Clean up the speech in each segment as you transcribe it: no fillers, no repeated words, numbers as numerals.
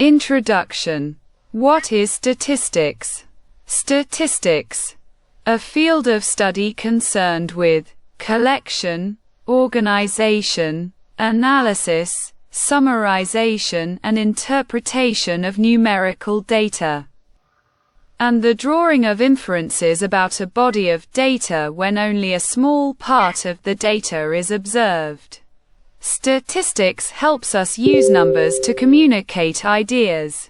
Introduction. What is statistics? Statistics, a field of study concerned with collection, organization, analysis, summarization and interpretation of numerical data, and the drawing of inferences about a body of data when only a small part of the data is observed. Statistics helps us use numbers to communicate ideas.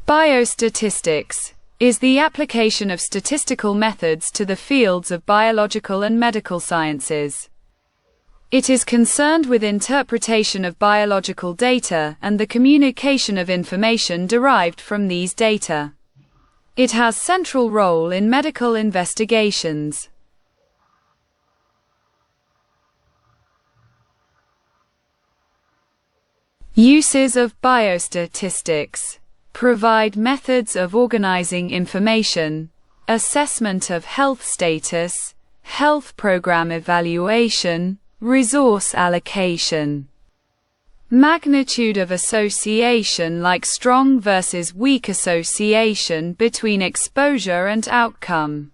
Biostatistics is the application of statistical methods to the fields of biological and medical sciences. It is concerned with interpretation of biological data and the communication of information derived from these data. It has central role in medical investigations. Uses of biostatistics: provide methods of organizing information, assessment of health status, health program evaluation, resource allocation. Magnitude of association, like strong versus weak association between exposure and outcome.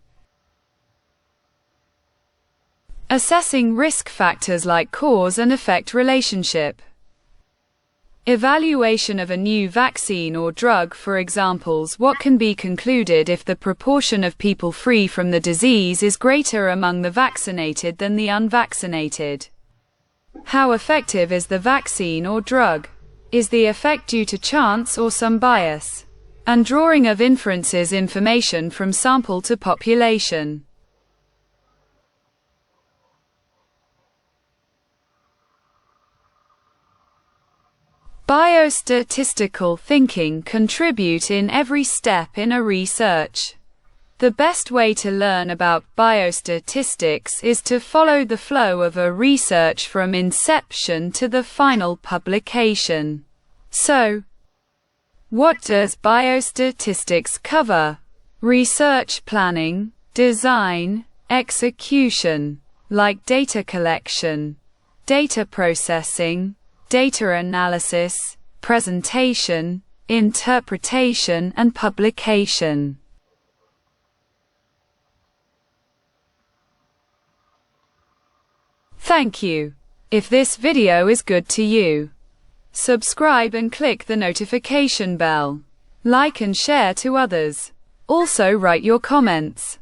Assessing risk factors like cause and effect relationship. Evaluation of a new vaccine or drug. For examples, what can be concluded if the proportion of people free from the disease is greater among the vaccinated than the unvaccinated? How effective is the vaccine or drug? Is the effect due to chance or some bias? And drawing of inferences, information from sample to population. Biostatistical thinking contribute in every step in a research. The best way to learn about biostatistics is to follow the flow of a research from inception to the final publication. So, what does biostatistics cover? Research planning, design, execution, like data collection, data processing, data analysis, presentation, interpretation and publication. Thank you. If this video is good to you, subscribe and click the notification bell. Like and share to others. Also write your comments.